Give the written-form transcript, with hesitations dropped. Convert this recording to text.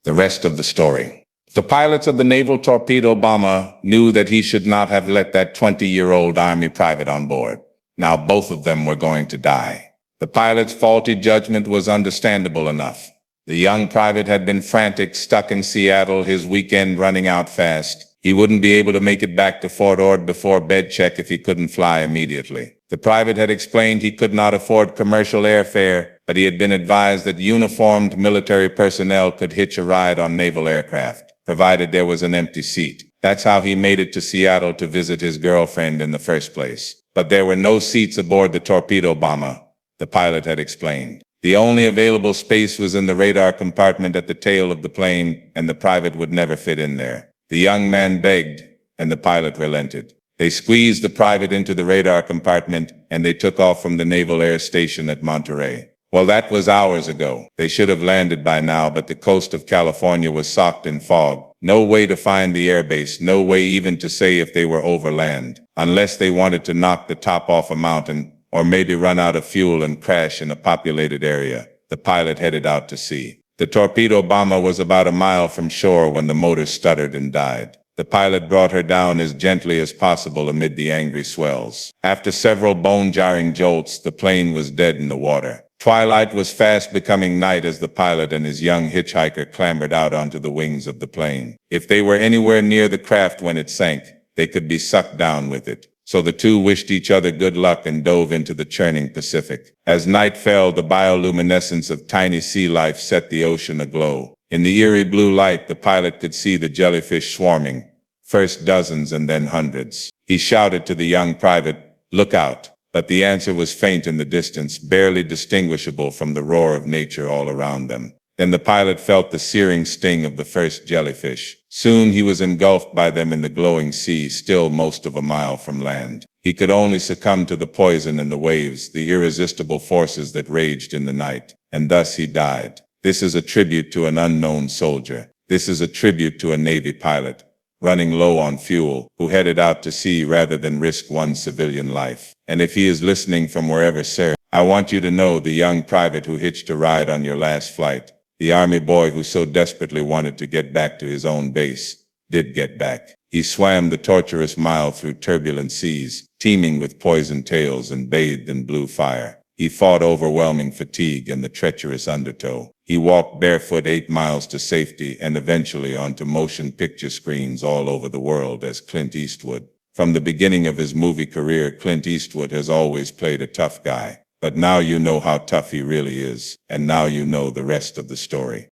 The rest of the story. The pilots of the naval torpedo bomber knew that he should not have let that 20-year-old Army private on board. Now both of them were going to die. The pilot's faulty judgment was understandable enough. The young private had been frantic, stuck in Seattle, his weekend running out fast. He wouldn't be able to make it back to Fort Ord before bed check if he couldn't fly immediately. The private had explained he could not afford commercial airfare, but he had been advised that uniformed military personnel could hitch a ride on naval aircraft, provided there was an empty seat. That's how he made it to Seattle to visit his girlfriend in the first place. But there were no seats aboard the torpedo bomber, the pilot had explained. The only available space was in the radar compartment at the tail of the plane, and the private would never fit in there. The young man begged, and the pilot relented. They squeezed the private into the radar compartment, and they took off from the Naval Air Station at Monterey. Well, that was hours ago. They should have landed by now, but the coast of California was socked in fog. No way to find the airbase, no way even to say if they were over land, unless they wanted to knock the top off a mountain, or maybe run out of fuel and crash in a populated area. The pilot headed out to sea. The torpedo bomber was about a mile from shore when the motor stuttered and died. The pilot brought her down as gently as possible amid the angry swells. After several bone-jarring jolts, the plane was dead in the water. Twilight was fast becoming night as the pilot and his young hitchhiker clambered out onto the wings of the plane. If they were anywhere near the craft when it sank, they could be sucked down with it. So the two wished each other good luck and dove into the churning Pacific. As night fell, the bioluminescence of tiny sea life set the ocean aglow. In the eerie blue light, the pilot could see the jellyfish swarming, first dozens and then hundreds. He shouted to the young private, "Look out!" But the answer was faint in the distance, barely distinguishable from the roar of nature all around them. Then the pilot felt the searing sting of the first jellyfish. Soon he was engulfed by them in the glowing sea, still most of a mile from land. He could only succumb to the poison in the waves, the irresistible forces that raged in the night. And thus he died. This is a tribute to an unknown soldier. This is a tribute to a Navy pilot, running low on fuel, who headed out to sea rather than risk one civilian life. And if he is listening from wherever, sir, I want you to know the young private who hitched a ride on your last flight, the Army boy who so desperately wanted to get back to his own base, did get back. He swam the torturous mile through turbulent seas, teeming with poison tails, and bathed in blue fire. He fought overwhelming fatigue and the treacherous undertow. He walked barefoot 8 miles to safety and eventually onto motion picture screens all over the world as Clint Eastwood. From the beginning of his movie career, Clint Eastwood has always played a tough guy. But now you know how tough he really is, and now you know the rest of the story.